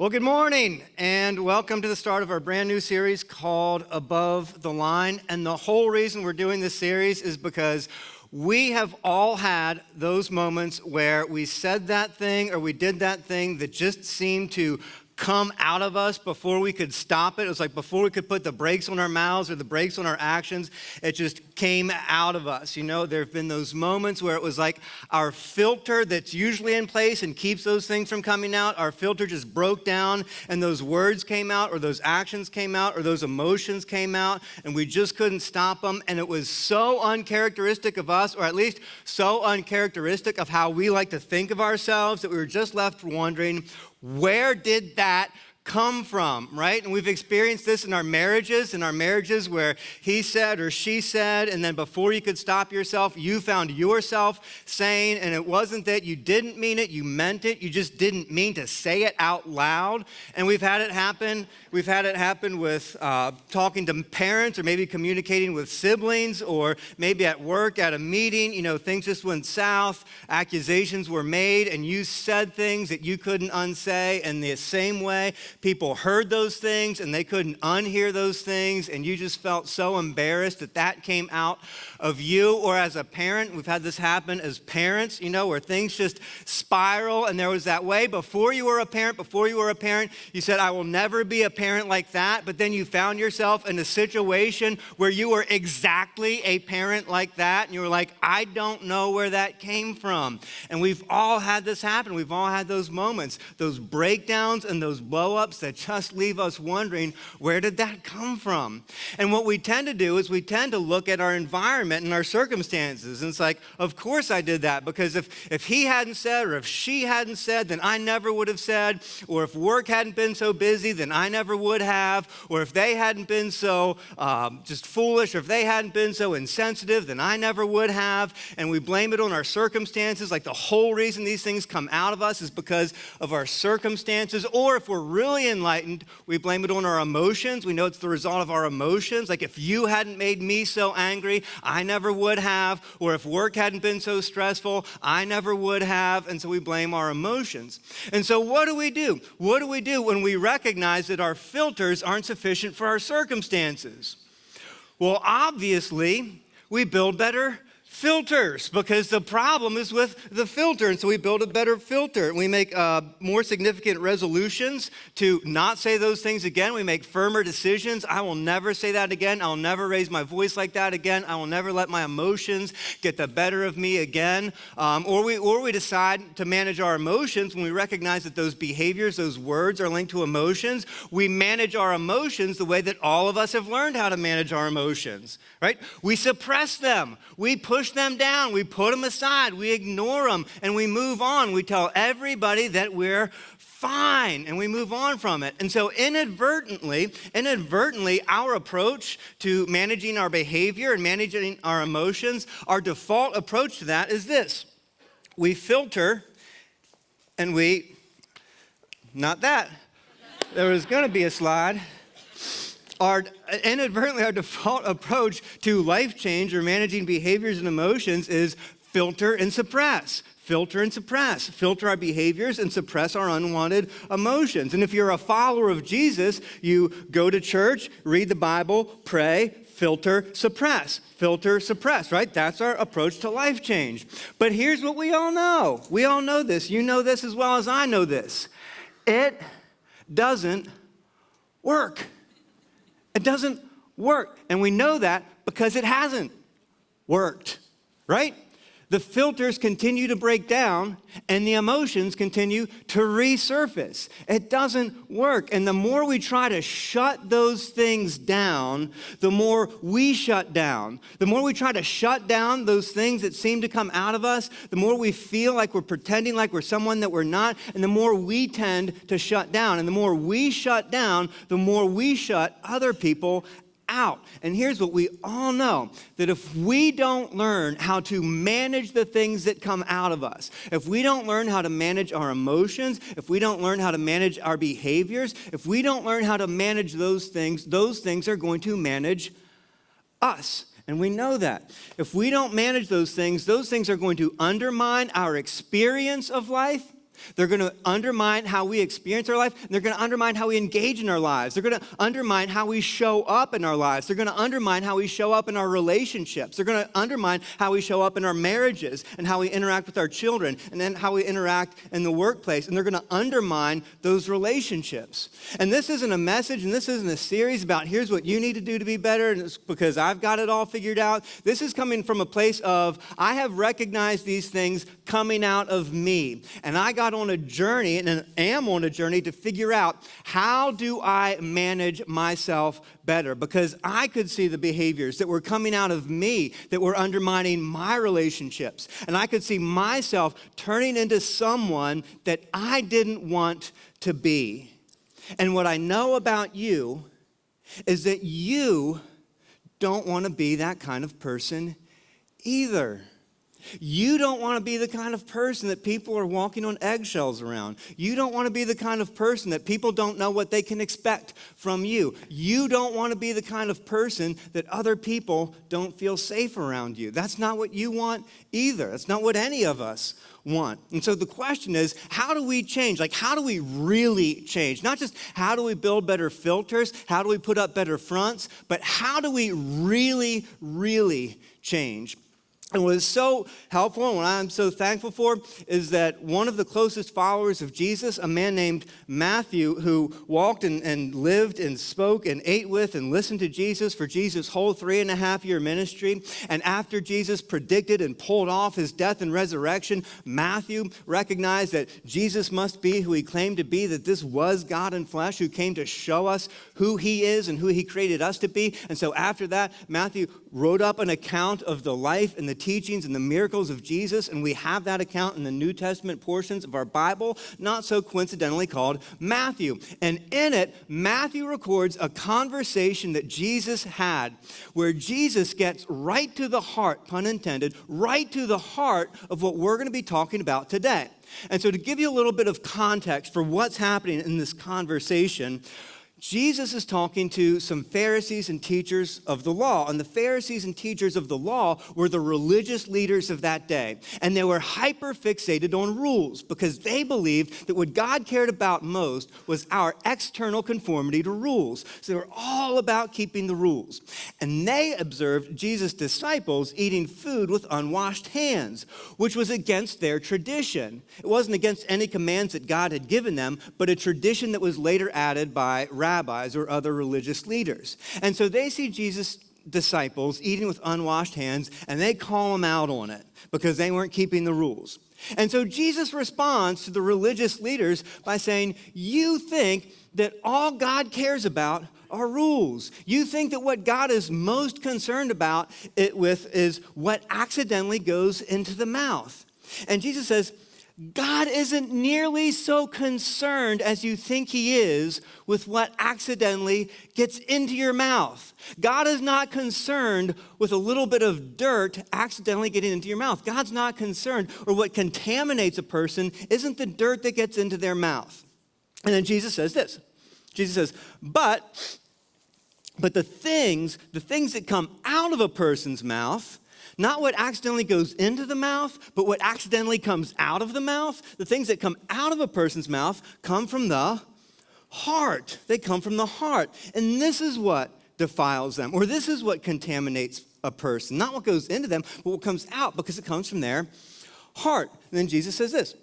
Well, good morning, and welcome to the start of our brand new series called Above the Line. And the whole reason we're doing this series is because we have all had those moments where we said that thing or we did that thing that just seemed to come out of us before we could stop it. It was like before we could put the brakes on our mouths or the brakes on our actions, it just came out of us. You know, there have been those moments where it was like our filter that's usually in place and keeps those things from coming out, our filter just broke down and those words came out or those actions came out or those emotions came out and we just couldn't stop them. And it was so uncharacteristic of us, or at least so uncharacteristic of how we like to think of ourselves, that we were just left wondering, where did that come from, right? And we've experienced this in our marriages where he said or she said, and then before you could stop yourself, you found yourself saying, and it wasn't that you didn't mean it, you meant it, you just didn't mean to say it out loud. And we've had it happen with talking to parents, or maybe communicating with siblings, or maybe at work, at a meeting, you know, things just went south, accusations were made, and you said things that you couldn't unsay. In the same way, people heard those things and they couldn't unhear those things, and you just felt so embarrassed that that came out of you. Or as a parent, we've had this happen as parents, you know, where things just spiral. And there was that way before you were a parent, you said, I will never be a parent like that. But then you found yourself in a situation where you were exactly a parent like that. And you were like, I don't know where that came from. And we've all had this happen. We've all had those moments, those breakdowns and those blow-ups that just leave us wondering, where did that come from? And what we tend to do is we tend to look at our environment and our circumstances. And it's like, of course I did that, because if he hadn't said, or if she hadn't said, then I never would have said. Or if work hadn't been so busy, then I never would have. Or if they hadn't been so just foolish, or if they hadn't been so insensitive, then I never would have. And we blame it on our circumstances. Like the whole reason these things come out of us is because of our circumstances. Or if we're really enlightened, we blame it on our emotions. We know it's the result of our emotions. Like if you hadn't made me so angry, I never would have. Or if work hadn't been so stressful, I never would have. And so we blame our emotions. And so what do we do? What do we do when we recognize that our filters aren't sufficient for our circumstances? Well, obviously, we build better filters, because the problem is with the filter. And so we build a better filter, and we make more significant resolutions to not say those things again. We make firmer decisions. I will never say that again. I'll never raise my voice like that again. I will never let my emotions get the better of me again. Or we decide to manage our emotions when we recognize that those behaviors, those words are linked to emotions. We manage our emotions the way that all of us have learned how to manage our emotions, right? We suppress them. We push them down, we put them aside, we ignore them, and we move on. We tell everybody that we're fine, and we move on from it. And so inadvertently, our approach to managing our behavior and managing our emotions, our default approach to that is this. We filter, and not that. There was going to be a slide. Our default approach to life change or managing behaviors and emotions is filter and suppress. Filter and suppress. Filter our behaviors and suppress our unwanted emotions. And if you're a follower of Jesus, you go to church, read the Bible, pray, filter, suppress, right? That's our approach to life change. But here's what we all know. We all know this. You know this as well as I know this. It doesn't work. It doesn't work. And we know that because it hasn't worked, right? The filters continue to break down and the emotions continue to resurface. It doesn't work. And the more we try to shut those things down, the more we shut down. The more we try to shut down those things that seem to come out of us, the more we feel like we're pretending like we're someone that we're not, and the more we tend to shut down. And the more we shut down, the more we shut other people out. And here's what we all know, that if we don't learn how to manage the things that come out of us, if we don't learn how to manage our emotions, if we don't learn how to manage our behaviors, if we don't learn how to manage those things are going to manage us. And we know that. If we don't manage those things are going to undermine our experience of life. They're going to undermine how we experience our life. And they're going to undermine how we engage in our lives. They're going to undermine how we show up in our lives. They're going to undermine how we show up in our relationships. They're going to undermine how we show up in our marriages and how we interact with our children and then how we interact in the workplace. And they're going to undermine those relationships. And this isn't a message and this isn't a series about here's what you need to do to be better and it's because I've got it all figured out. This is coming from a place of I have recognized these things coming out of me. And I got on a journey and am on a journey to figure out how do I manage myself better, because I could see the behaviors that were coming out of me that were undermining my relationships. And I could see myself turning into someone that I didn't want to be. And what I know about you is that you don't want to be that kind of person either. You don't want to be the kind of person that people are walking on eggshells around. You don't want to be the kind of person that people don't know what they can expect from you. You don't want to be the kind of person that other people don't feel safe around you. That's not what you want either. That's not what any of us want. And so the question is, how do we change? Like, how do we really change? Not just how do we build better filters, how do we put up better fronts, but how do we really, really change? And what is so helpful and what I'm so thankful for is that one of the closest followers of Jesus, a man named Matthew, who walked and lived and spoke and ate with and listened to Jesus for Jesus' whole 3.5-year ministry. And after Jesus predicted and pulled off his death and resurrection, Matthew recognized that Jesus must be who he claimed to be, that this was God in flesh who came to show us who he is and who he created us to be. And so after that, Matthew wrote up an account of the life and the teachings and the miracles of Jesus, and we have that account in the New Testament portions of our Bible, not so coincidentally called Matthew. And in it, Matthew records a conversation that Jesus had where Jesus gets right to the heart, pun intended, right to the heart of what we're going to be talking about today. And so to give you a little bit of context for what's happening in this conversation, Jesus is talking to some Pharisees and teachers of the law. And the Pharisees and teachers of the law were the religious leaders of that day. And they were hyper fixated on rules because they believed that what God cared about most was our external conformity to rules. So they were all about keeping the rules. And they observed Jesus' disciples eating food with unwashed hands, which was against their tradition. It wasn't against any commands that God had given them, but a tradition that was later added by rabbis or other religious leaders. And so they see Jesus' disciples eating with unwashed hands, and they call them out on it because they weren't keeping the rules. And so Jesus responds to the religious leaders by saying, you think that all God cares about are rules. You think that what God is most concerned about it with is what accidentally goes into the mouth. And Jesus says, God isn't nearly so concerned as you think he is with what accidentally gets into your mouth. God is not concerned with a little bit of dirt accidentally getting into your mouth. God's not concerned, or what contaminates a person isn't the dirt that gets into their mouth. And then Jesus says this. Jesus says, but the things that come out of a person's mouth, not what accidentally goes into the mouth, but what accidentally comes out of the mouth. The things that come out of a person's mouth come from the heart. They come from the heart. And this is what defiles them, or this is what contaminates a person. Not what goes into them, but what comes out, because it comes from their heart. And then Jesus says this.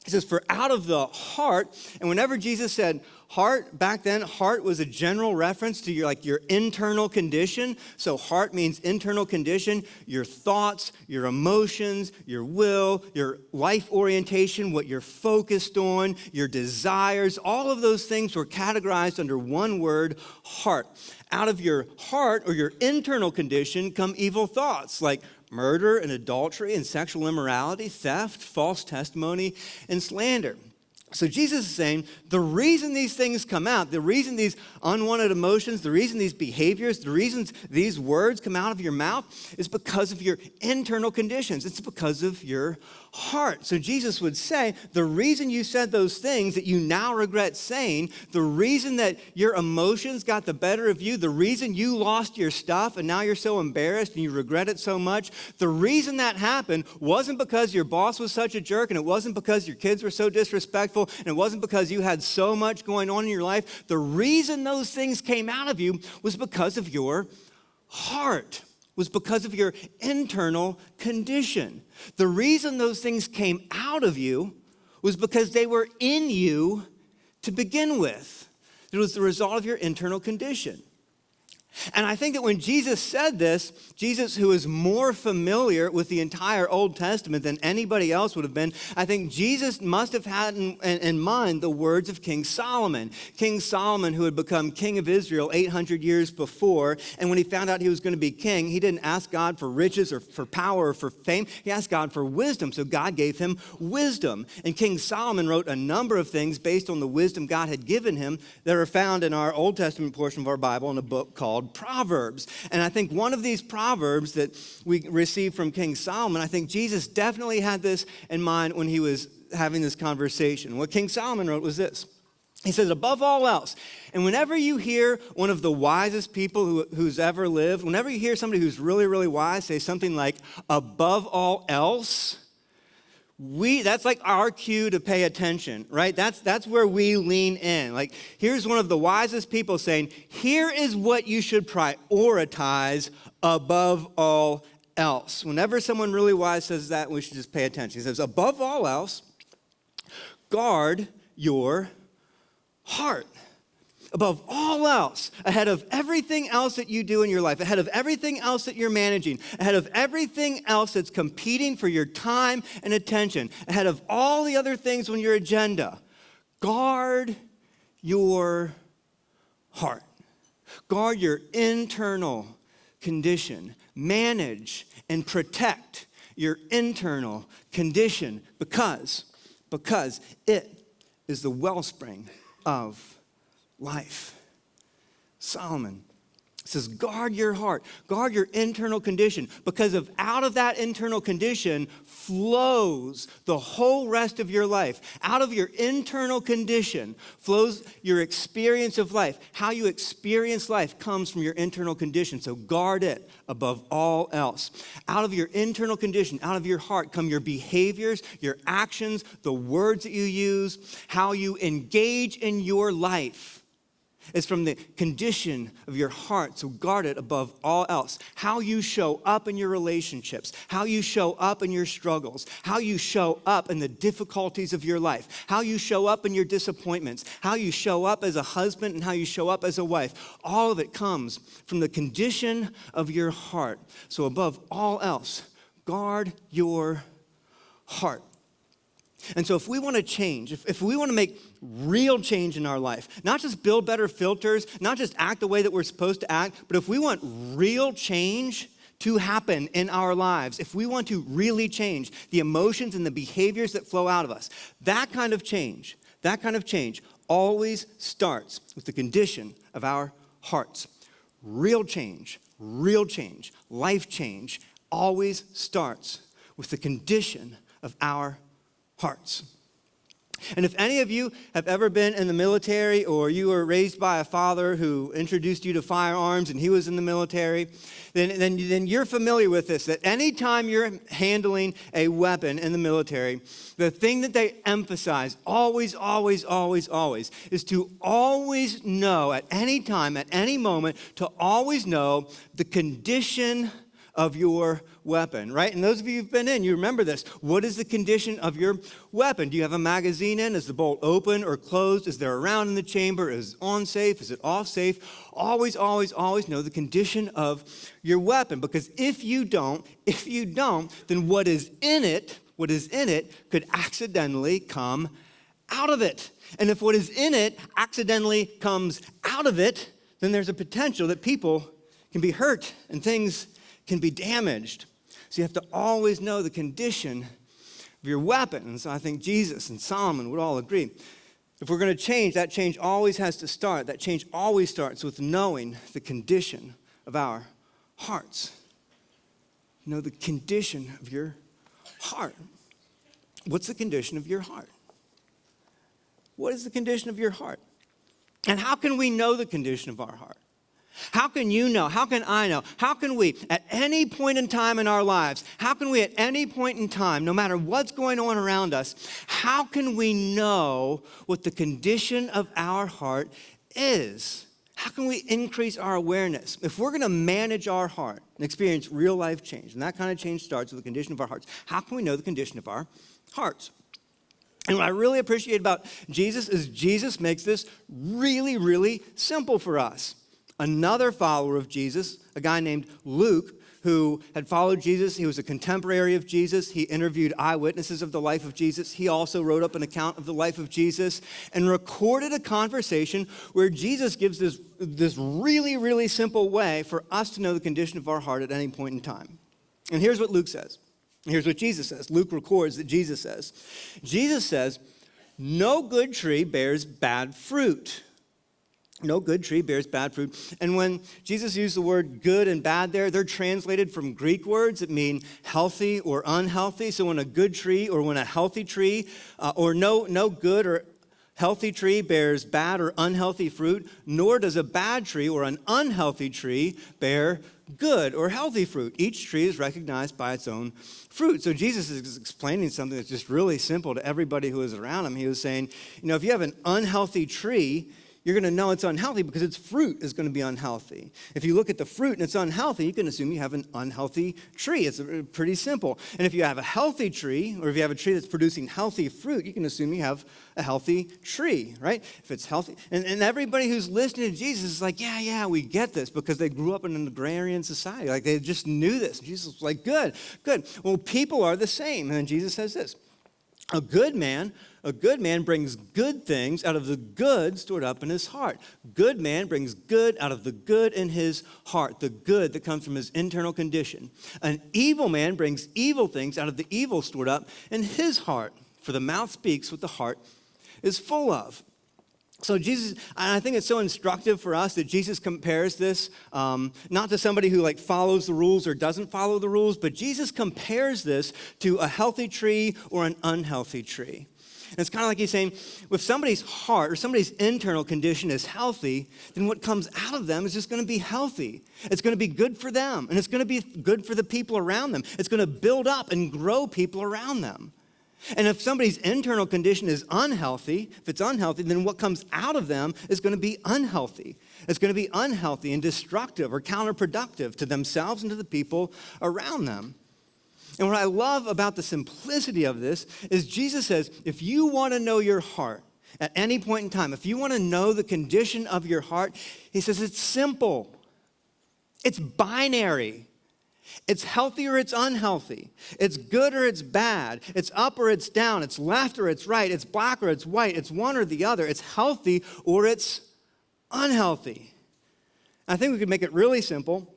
He says, for out of the heart, and whenever Jesus said heart, back then, heart was a general reference to your internal condition. So heart means internal condition, your thoughts, your emotions, your will, your life orientation, what you're focused on, your desires, all of those things were categorized under one word, heart. Out of your heart or your internal condition come evil thoughts like murder and adultery and sexual immorality, theft, false testimony, and slander. So Jesus is saying the reason these things come out, the reason these unwanted emotions, the reason these behaviors, the reasons these words come out of your mouth is because of your internal conditions. It's because of your heart. So Jesus would say, the reason you said those things that you now regret saying, the reason that your emotions got the better of you, the reason you lost your stuff and now you're so embarrassed and you regret it so much, the reason that happened wasn't because your boss was such a jerk, and it wasn't because your kids were so disrespectful, and it wasn't because you had so much going on in your life. The reason those things came out of you was because of your heart, was because of your internal condition. The reason those things came out of you was because they were in you to begin with. It was the result of your internal condition. And I think that when Jesus said this, Jesus, who is more familiar with the entire Old Testament than anybody else would have been, I think Jesus must have had in mind the words of King Solomon. King Solomon, who had become king of Israel 800 years before, and when he found out he was going to be king, he didn't ask God for riches or for power or for fame. He asked God for wisdom, so God gave him wisdom. And King Solomon wrote a number of things based on the wisdom God had given him that are found in our Old Testament portion of our Bible in a book called Proverbs. And I think one of these proverbs that we receive from King Solomon, I think Jesus definitely had this in mind when he was having this conversation. What King Solomon wrote was this. He says, above all else, and whenever you hear one of the wisest people who's ever lived, whenever you hear somebody who's really, really wise say something like, above all else, that's like our cue to pay attention, right? That's where we lean in. Like, here's one of the wisest people saying, here is what you should prioritize above all else. Whenever someone really wise says that, we should just pay attention. He says, above all else, guard your heart. Above all else, ahead of everything else that you do in your life, ahead of everything else that you're managing, ahead of everything else that's competing for your time and attention, ahead of all the other things on your agenda, guard your heart. Guard your internal condition. Manage and protect your internal condition because it is the wellspring of life. Solomon says, guard your heart, guard your internal condition, because out of that internal condition flows the whole rest of your life. Out of your internal condition flows your experience of life. How you experience life comes from your internal condition, so guard it above all else. Out of your internal condition, out of your heart come your behaviors, your actions, the words that you use, how you engage in your life. It's from the condition of your heart, so guard it above all else. How you show up in your relationships, how you show up in your struggles, how you show up in the difficulties of your life, how you show up in your disappointments, how you show up as a husband and how you show up as a wife. All of it comes from the condition of your heart. So above all else, guard your heart. And so if we want to change, if we want to make real change in our life, not just build better filters, not just act the way that we're supposed to act, but if we want real change to happen in our lives, if we want to really change the emotions and the behaviors that flow out of us, that kind of change always starts with the condition of our hearts. Real change, life change always starts with the condition of our hearts. And if any of you have ever been in the military, or you were raised by a father who introduced you to firearms and he was in the military, then you're familiar with this, that anytime you're handling a weapon in the military, the thing that they emphasize always is to always know at any time, at any moment, to always know the condition of your weapon, right? And those of you who've been in, you remember this. What is the condition of your weapon? Do you have a magazine in? Is the bolt open or closed? Is there a round in the chamber? Is it on safe? Is it off safe? Always know the condition of your weapon, because if you don't, then what is in it could accidentally come out of it. And if what is in it accidentally comes out of it, then there's a potential that people can be hurt and things can be damaged. So you have to always know the condition of your weapon. And so I think Jesus and Solomon would all agree. If we're going to change, that change always has to start. That change always starts with knowing the condition of our hearts. Know the condition of your heart. what's the condition of your heart? What is the condition of your heart? And how can we know the condition of our heart? How can you know? How can I know? How can we, at any point in time in our lives, how can we at any point in time, no matter what's going on around us, how can we know what the condition of our heart is? How can we increase our awareness? If we're going to manage our heart and experience real life change, and that kind of change starts with the condition of our hearts, how can we know the condition of our hearts? And what I really appreciate about Jesus is Jesus makes this really, really simple for us. Another follower of Jesus, a guy named Luke, who had followed Jesus. He was a contemporary of Jesus. He interviewed eyewitnesses of the life of Jesus. He also wrote up an account of the life of Jesus and recorded a conversation where Jesus gives this really, really simple way for us to know the condition of our heart at any point in time. And here's what Luke says. Here's what Jesus says. Luke records that Jesus says, no good tree bears bad fruit. No good tree bears bad fruit. And when Jesus used the word good and bad there, they're translated from Greek words that mean healthy or unhealthy. So when a good tree or when a healthy tree or no good or healthy tree bears bad or unhealthy fruit, nor does a bad tree or an unhealthy tree bear good or healthy fruit. Each tree is recognized by its own fruit. So Jesus is explaining something that's just really simple to everybody who is around him. He was saying, if you have an unhealthy tree, you're going to know it's unhealthy because its fruit is going to be unhealthy. If you look at the fruit and it's unhealthy, you can assume you have an unhealthy tree. It's pretty simple. And if you have a healthy tree, or if you have a tree that's producing healthy fruit, you can assume you have a healthy tree, right? If it's healthy. And everybody who's listening to Jesus is like, yeah, we get this because they grew up in an agrarian society. Like they just knew this. And Jesus was like, good. Well, people are the same. And then Jesus says this, a good man brings good things out of the good stored up in his heart. Good man brings good out of the good in his heart, the good that comes from his internal condition. An evil man brings evil things out of the evil stored up in his heart. For the mouth speaks what the heart is full of. So Jesus, and I think it's so instructive for us that Jesus compares this, not to somebody who follows the rules or doesn't follow the rules, but Jesus compares this to a healthy tree or an unhealthy tree. And it's kind of like he's saying, if somebody's heart or somebody's internal condition is healthy, then what comes out of them is just going to be healthy. It's going to be good for them, and it's going to be good for the people around them. It's going to build up and grow people around them. And if somebody's internal condition is unhealthy, if it's unhealthy, then what comes out of them is going to be unhealthy. It's going to be unhealthy and destructive or counterproductive to themselves and to the people around them. And what I love about the simplicity of this is Jesus says, if you want to know your heart at any point in time, if you want to know the condition of your heart, he says it's simple. It's binary. It's healthy or it's unhealthy. It's good or it's bad. It's up or it's down. It's left or it's right. It's black or it's white. It's one or the other. It's healthy or it's unhealthy. I think we could make it really simple.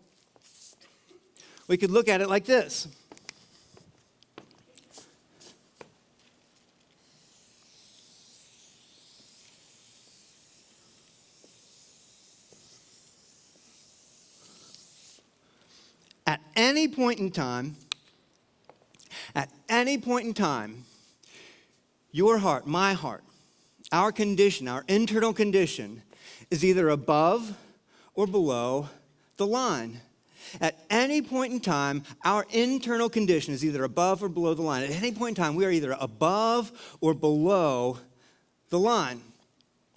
We could look at it like this. At any point in time, your heart, my heart, our condition, our internal condition is either above or below the line. At any point in time, our internal condition is either above or below the line. At any point in time, we are either above or below the line.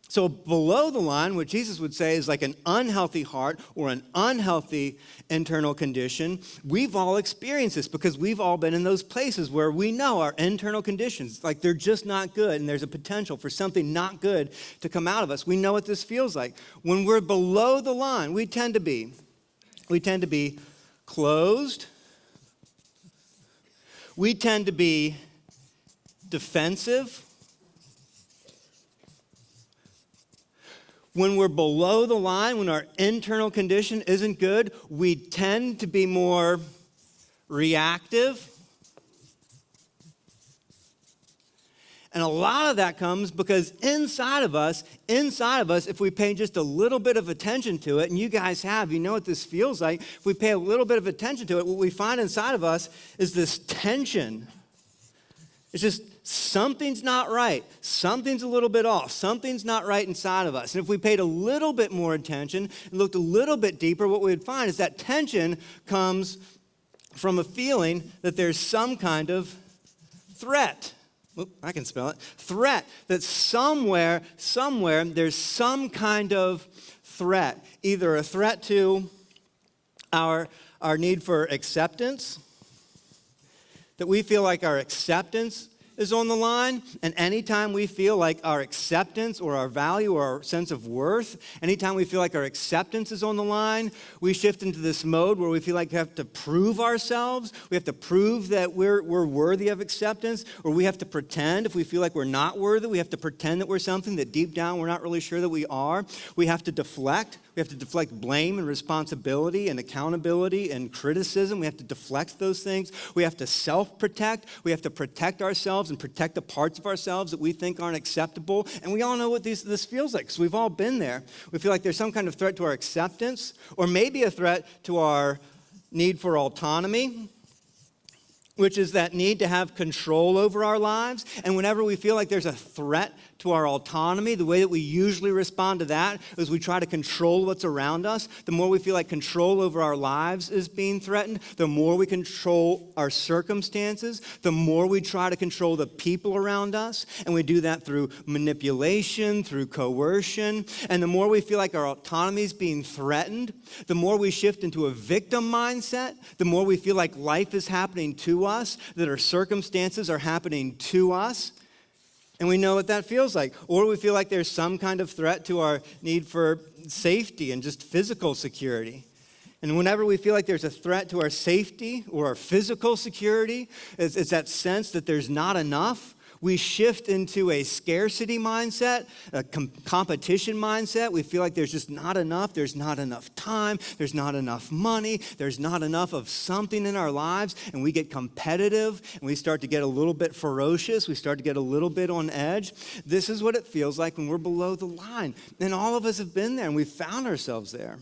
So below the line, what Jesus would say is like an unhealthy heart or an unhealthy internal condition. We've all experienced this because we've all been in those places where we know our internal conditions, like they're just not good, and there's a potential for something not good to come out of us. We know what this feels like. When we're below the line, we tend to be closed. We tend to be defensive. When we're below the line, when our internal condition isn't good, we tend to be more reactive. And a lot of that comes because inside of us, if we pay just a little bit of attention to it, and you guys have, you know what this feels like, if we pay a little bit of attention to it, what we find inside of us is this tension. It's just something's not right. Something's a little bit off. Something's not right inside of us. And if we paid a little bit more attention and looked a little bit deeper, what we would find is that tension comes from a feeling that there's some kind of threat. I can spell it. Threat. That somewhere, there's some kind of threat. Either a threat to our need for acceptance, that we feel like our acceptance is on the line, and anytime we feel like our acceptance or our value or our sense of worth, anytime we feel like our acceptance is on the line, we shift into this mode where we feel like we have to prove ourselves. We have to prove that we're worthy of acceptance, or we have to pretend. If we feel like we're not worthy, we have to pretend that we're something that deep down we're not really sure that we are. We have to deflect. We have to deflect blame and responsibility and accountability and criticism. We have to deflect those things. We have to self-protect. We have to protect ourselves and protect the parts of ourselves that we think aren't acceptable. And we all know what this feels like, because we've all been there. We feel like there's some kind of threat to our acceptance, or maybe a threat to our need for autonomy, which is that need to have control over our lives. And whenever we feel like there's a threat to our autonomy, the way that we usually respond to that is we try to control what's around us. The more we feel like control over our lives is being threatened, the more we control our circumstances, the more we try to control the people around us. And we do that through manipulation, through coercion. And the more we feel like our autonomy is being threatened, the more we shift into a victim mindset, the more we feel like life is happening to us, that our circumstances are happening to us. And we know what that feels like. Or we feel like there's some kind of threat to our need for safety and just physical security. And whenever we feel like there's a threat to our safety or our physical security, it's that sense that there's not enough. We shift into a scarcity mindset, a competition mindset. We feel like there's just not enough. There's not enough time. There's not enough money. There's not enough of something in our lives. And we get competitive, and we start to get a little bit ferocious. We start to get a little bit on edge. This is what it feels like when we're below the line. And all of us have been there, and we've found ourselves there.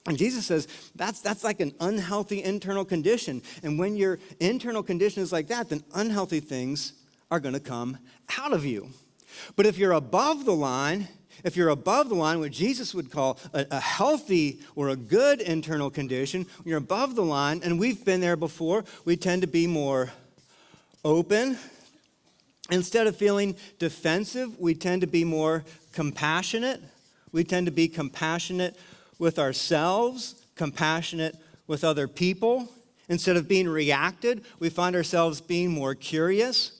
And Jesus says that's like an unhealthy internal condition. And when your internal condition is like that, then unhealthy things are going to come out of you. But if you're above the line, what Jesus would call a healthy or a good internal condition, when you're above the line, and we've been there before, we tend to be more open. Instead of feeling defensive, we tend to be more compassionate. We tend to be compassionate with ourselves, compassionate with other people. Instead of being reacted, we find ourselves being more curious.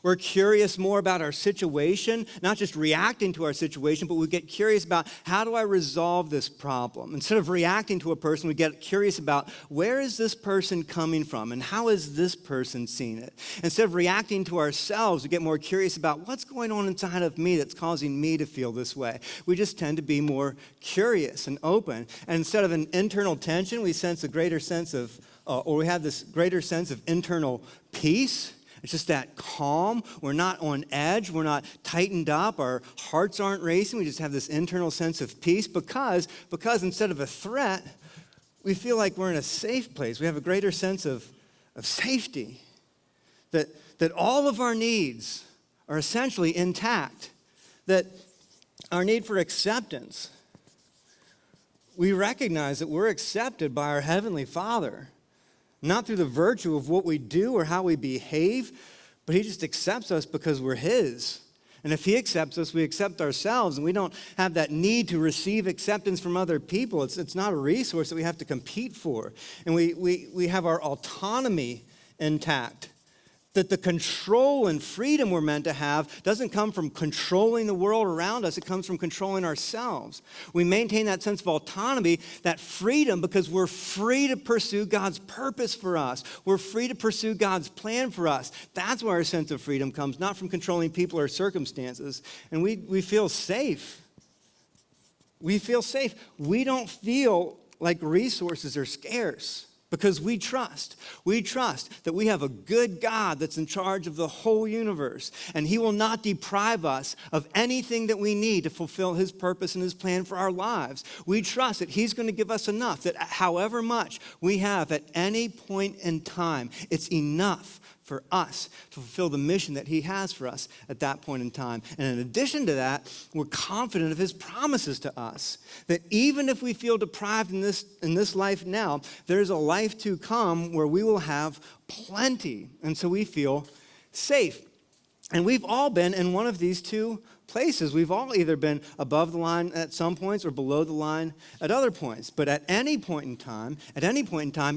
We're curious more about our situation, not just reacting to our situation, but we get curious about how do I resolve this problem? Instead of reacting to a person, we get curious about where is this person coming from and how is this person seeing it? Instead of reacting to ourselves, we get more curious about what's going on inside of me that's causing me to feel this way. We just tend to be more curious and open. And instead of an internal tension, we sense a greater sense of, or we have this greater sense of internal peace. It's just that calm. We're not on edge. We're not tightened up. Our hearts aren't racing. We just have this internal sense of peace because instead of a threat, we feel like we're in a safe place. We have a greater sense of safety, that all of our needs are essentially intact, that our need for acceptance, we recognize that we're accepted by our Heavenly Father. Not through the virtue of what we do or how we behave, but He just accepts us because we're His. And if He accepts us, we accept ourselves, and we don't have that need to receive acceptance from other people. It's not a resource that we have to compete for. And we have our autonomy intact. That the control and freedom we're meant to have doesn't come from controlling the world around us. It comes from controlling ourselves. We maintain that sense of autonomy, that freedom, because we're free to pursue God's purpose for us. We're free to pursue God's plan for us. That's where our sense of freedom comes, not from controlling people or circumstances. And we feel safe. We feel safe. We don't feel like resources are scarce. Because we trust that we have a good God that's in charge of the whole universe, and He will not deprive us of anything that we need to fulfill His purpose and His plan for our lives. We trust that He's going to give us enough, that however much we have at any point in time, it's enough for us to fulfill the mission that he has for us at that point in time. And in addition to that, we're confident of his promises to us, that even if we feel deprived in this life now, there's a life to come where we will have plenty. And so we feel safe. And we've all been in one of these two places. We've all either been above the line at some points or below the line at other points. But at any point in time,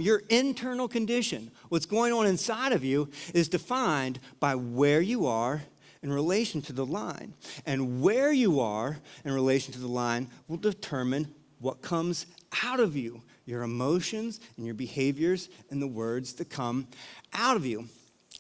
your internal condition, what's going on inside of you, is defined by where you are in relation to the line. And where you are in relation to the line will determine what comes out of you, your emotions and your behaviors and the words that come out of you.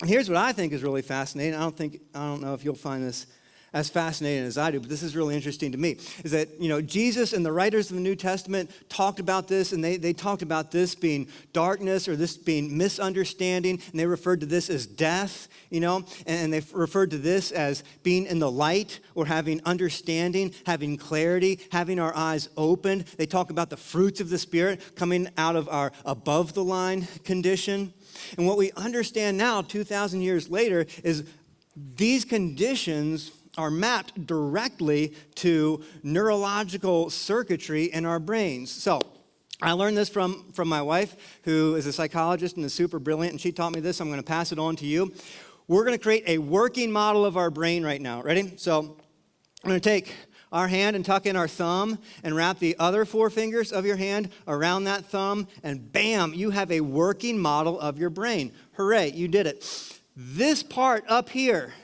And here's what I think is really fascinating. I don't know if you'll find this as fascinating as I do, but this is really interesting to me, is that, Jesus and the writers of the New Testament talked about this, and they talked about this being darkness or this being misunderstanding, and they referred to this as death, and they referred to this as being in the light or having understanding, having clarity, having our eyes opened. They talk about the fruits of the Spirit coming out of our above the line condition. And what we understand now, 2,000 years later, is these conditions are mapped directly to neurological circuitry in our brains. So I learned this from my wife, who is a psychologist and is super brilliant, and she taught me this. I'm going to pass it on to you. We're going to create a working model of our brain right now. Ready? So I'm going to take our hand and tuck in our thumb and wrap the other four fingers of your hand around that thumb, and bam, you have a working model of your brain. Hooray, you did it. This part up here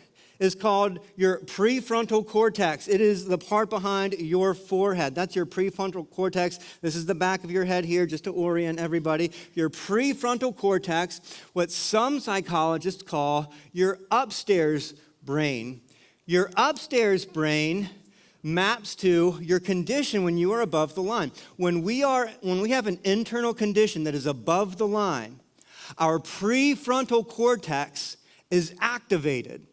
is called your prefrontal cortex. It is the part behind your forehead. That's your prefrontal cortex. This is the back of your head here, just to orient everybody. Your prefrontal cortex, what some psychologists call your upstairs brain. Your upstairs brain maps to your condition when you are above the line. When we have an internal condition that is above the line, our prefrontal cortex is activated.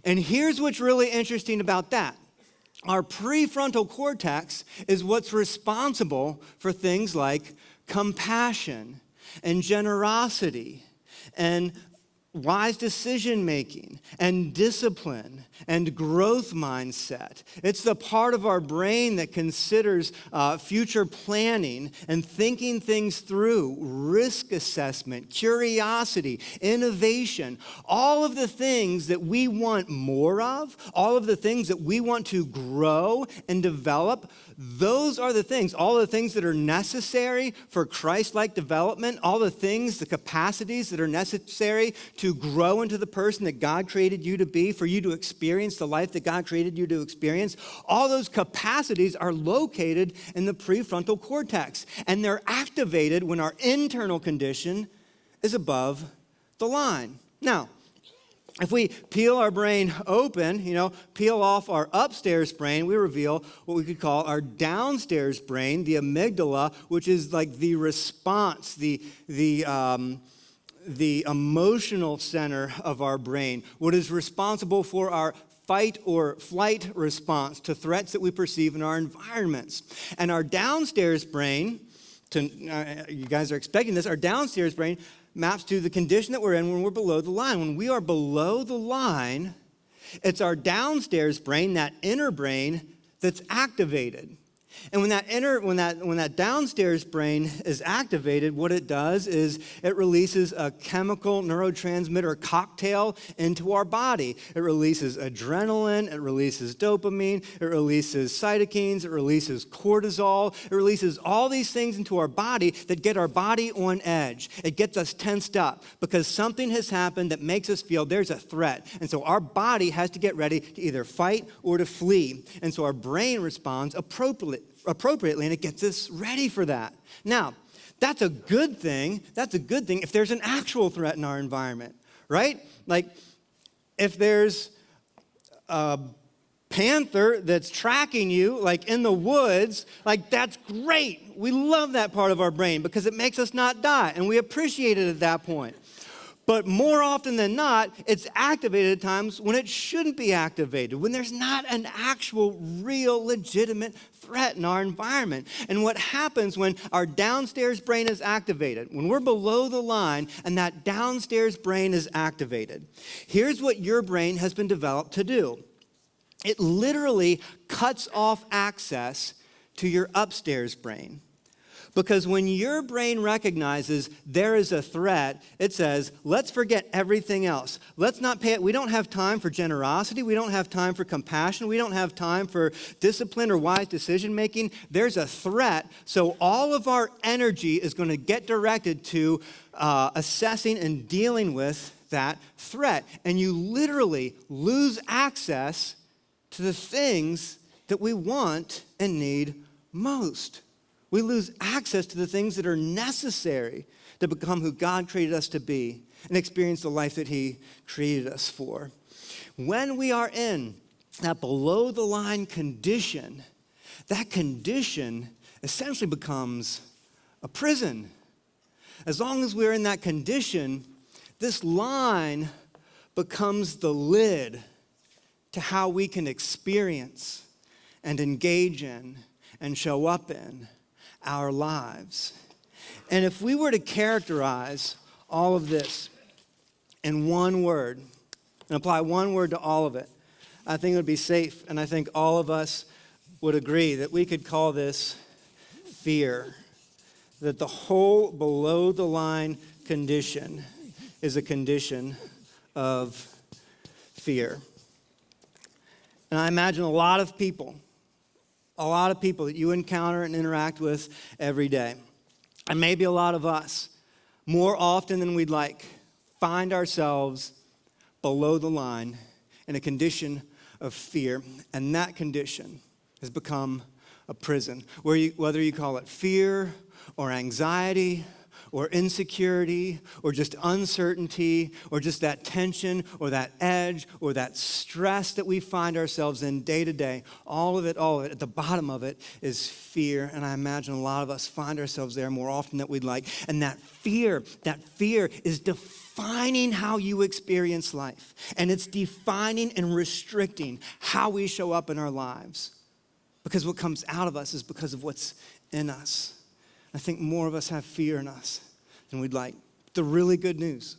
And here's what's really interesting about that. Our prefrontal cortex is what's responsible for things like compassion and generosity and wise decision-making and discipline and growth mindset. It's the part of our brain that considers future planning and thinking things through, risk assessment, curiosity, innovation, all of the things that we want more of, all of the things that we want to grow and develop. Those are the things, all the things that are necessary for Christ-like development, all the things, the capacities that are necessary to grow into the person that God created you to be, for you to experience the life that God created you to experience. All those capacities are located in the prefrontal cortex, and they're activated when our internal condition is above the line. Now, if we peel our brain open, peel off our upstairs brain, we reveal what we could call our downstairs brain, the amygdala, which is like the response, the emotional center of our brain, what is responsible for our fight or flight response to threats that we perceive in our environments. And our downstairs brain, you guys are expecting this, our downstairs brain maps to the condition that we're in when we're below the line. When we are below the line, it's our downstairs brain, that inner brain, that's activated. And when that downstairs brain is activated, what it does is it releases a chemical neurotransmitter cocktail into our body. It releases adrenaline, it releases dopamine, it releases cytokines, it releases cortisol, it releases all these things into our body that get our body on edge. It gets us tensed up because something has happened that makes us feel there's a threat. And so our body has to get ready to either fight or to flee. And so our brain responds appropriately, and it gets us ready for that. Now, that's a good thing. That's a good thing if there's an actual threat in our environment, right? Like, if there's a panther that's tracking you, like in the woods, like that's great. We love that part of our brain because it makes us not die, and we appreciate it at that point. But more often than not, it's activated at times when it shouldn't be activated, when there's not an actual, real, legitimate threat in our environment. And what happens when our downstairs brain is activated, when we're below the line and that downstairs brain is activated, here's what your brain has been developed to do. It literally cuts off access to your upstairs brain. Because when your brain recognizes there is a threat, it says, let's forget everything else. Let's not pay it. We don't have time for generosity. We don't have time for compassion. We don't have time for discipline or wise decision making. There's a threat. So all of our energy is going to get directed to assessing and dealing with that threat. And you literally lose access to the things that we want and need most. We lose access to the things that are necessary to become who God created us to be and experience the life that He created us for. When we are in that below the line condition, that condition essentially becomes a prison. As long as we're in that condition, this line becomes the lid to how we can experience and engage in and show up in our lives. And if we were to characterize all of this in one word and apply one word to all of it, I think it would be safe, and I think all of us would agree that we could call this fear. That the whole below the line condition is a condition of fear. And I imagine a lot of people that you encounter and interact with every day, and maybe a lot of us, more often than we'd like, find ourselves below the line in a condition of fear, and that condition has become a prison, whether you call it fear or anxiety or insecurity, or just uncertainty, or just that tension, or that edge, or that stress that we find ourselves in day to day. All of it, at the bottom of it is fear. And I imagine a lot of us find ourselves there more often than we'd like. And that fear is defining how you experience life. And it's defining and restricting how we show up in our lives. Because what comes out of us is because of what's in us. I think more of us have fear in us than we'd like. The really good news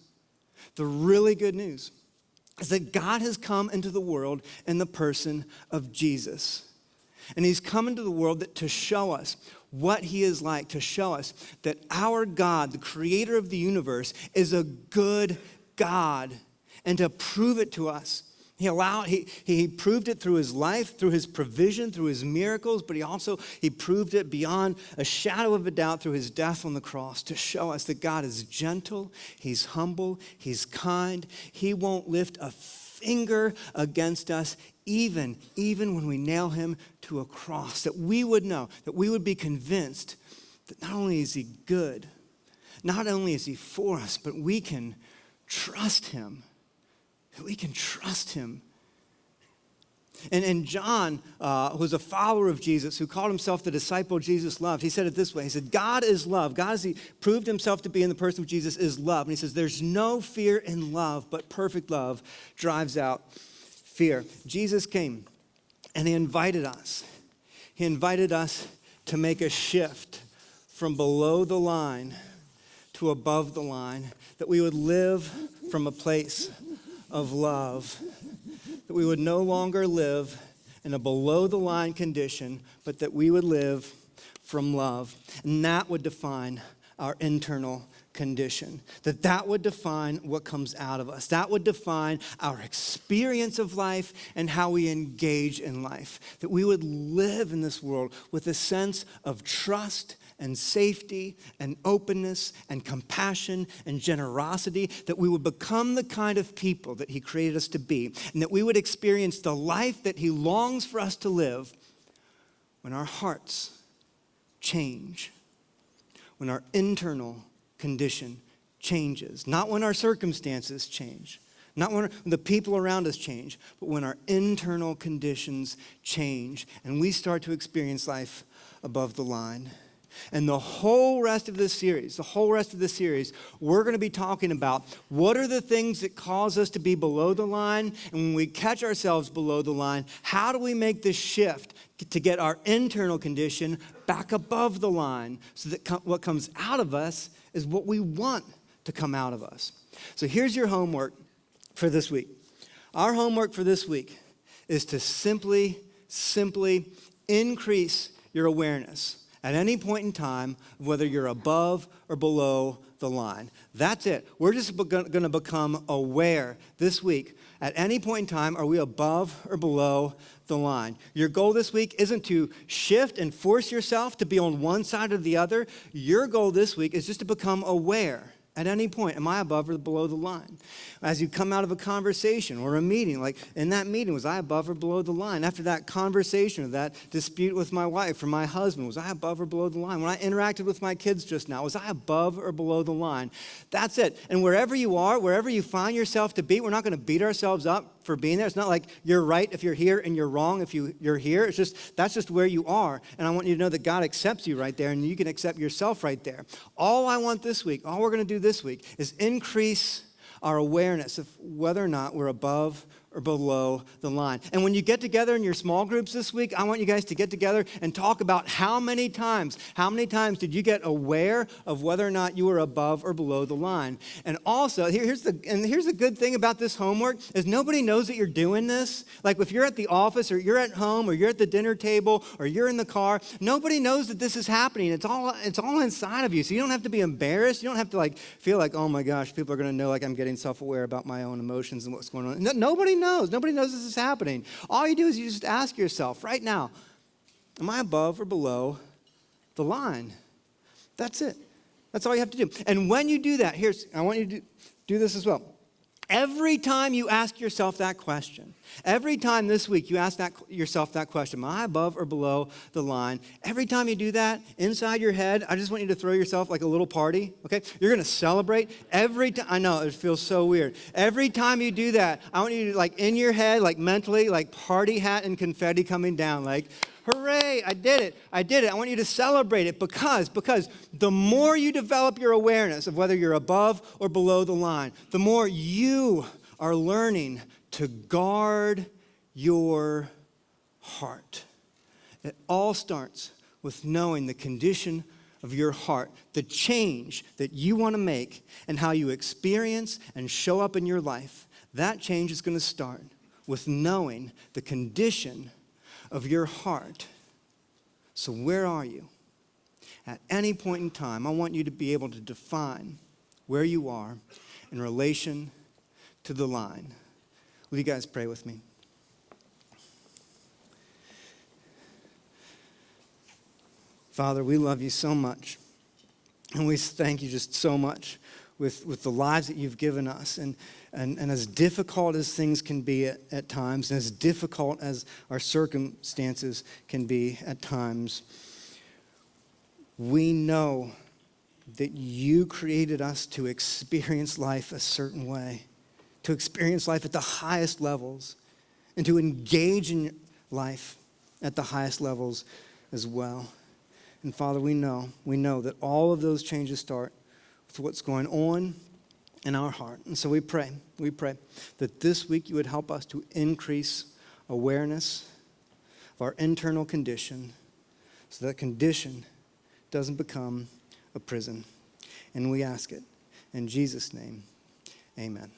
is that God has come into the world in the person of Jesus. And He's come into the world to show us what He is like, to show us that our God, the creator of the universe, is a good God, and to prove it to us. He proved it through His life, through His provision, through His miracles, but He proved it beyond a shadow of a doubt through His death on the cross to show us that God is gentle, He's humble, He's kind. He won't lift a finger against us, even when we nail Him to a cross, that we would know, that we would be convinced that not only is He good, not only is He for us, but we can trust Him. That we can trust Him. And John, who was a follower of Jesus, who called himself the disciple Jesus loved, he said it this way. He said, God is love. God, as He proved Himself to be in the person of Jesus, is love. And He says, there's no fear in love, but perfect love drives out fear. Jesus came and He invited us. He invited us to make a shift from below the line to above the line, that we would live from a place of love, that we would no longer live in a below-the-line condition, but that we would live from love. And that would define our internal condition, that would define what comes out of us. That would define our experience of life and how we engage in life, that we would live in this world with a sense of trust and safety and openness and compassion and generosity, that we would become the kind of people that He created us to be, and that we would experience the life that He longs for us to live when our hearts change, when our internal condition changes, not when our circumstances change, not when the people around us change, but when our internal conditions change and we start to experience life above the line. And the whole rest of this series, we're going to be talking about what are the things that cause us to be below the line. And when we catch ourselves below the line, how do we make this shift to get our internal condition back above the line so that what comes out of us is what we want to come out of us. So here's your homework for this week. Our homework for this week is to simply increase your awareness at any point in time of whether you're above or below the line. That's it. We're just going to become aware this week. At any point in time, are we above or below the line? Your goal this week isn't to shift and force yourself to be on one side or the other. Your goal this week is just to become aware. At any point, am I above or below the line? As you come out of a conversation or a meeting, like in that meeting, was I above or below the line? After that conversation or that dispute with my wife or my husband, was I above or below the line? When I interacted with my kids just now, was I above or below the line? That's it. And wherever you are, wherever you find yourself to be, we're not going to beat ourselves up for being there. It's not like you're right if you're here and you're wrong if you're here. It's just, that's just where you are. And I want you to know that God accepts you right there and you can accept yourself right there. All I want this week, all we're going to do this week is increase our awareness of whether or not we're above or below the line. And when you get together in your small groups this week, I want you guys to get together and talk about how many times did you get aware of whether or not you were above or below the line. And also, here's the good thing about this homework is nobody knows that you're doing this. Like if you're at the office or you're at home or you're at the dinner table or you're in the car, nobody knows that this is happening. It's all inside of you. So you don't have to be embarrassed. You don't have to feel like, oh my gosh, people are going to know like I'm getting self-aware about my own emotions and what's going on. Nobody knows. Nobody knows this is happening. All you do is you just ask yourself right now, am I above or below the line? That's it. That's all you have to do. And when you do that, I want you to do this as well. Every time you ask yourself that question, every time this week you ask yourself that question, am I above or below the line? Every time you do that, inside your head, I just want you to throw yourself like a little party, okay? You're going to celebrate every time. I know, it feels so weird. Every time you do that, I want you to, in your head, mentally, party hat and confetti coming down, hooray, I did it. I want you to celebrate it because the more you develop your awareness of whether you're above or below the line, the more you are learning to guard your heart. It all starts with knowing the condition of your heart, the change that you want to make and how you experience and show up in your life. That change is going to start with knowing the condition of your heart. So where are you? At any point in time, I want you to be able to define where you are in relation to the line. Will you guys pray with me? Father, we love you so much. And we thank you just so much with the lives that you've given us. And as difficult as things can be at times, and as difficult as our circumstances can be at times, we know that you created us to experience life a certain way, to experience life at the highest levels, and to engage in life at the highest levels as well. And Father, we know that all of those changes start with what's going on in our heart. And so we pray that this week you would help us to increase awareness of our internal condition so that condition doesn't become a prison. And we ask it in Jesus' name, amen.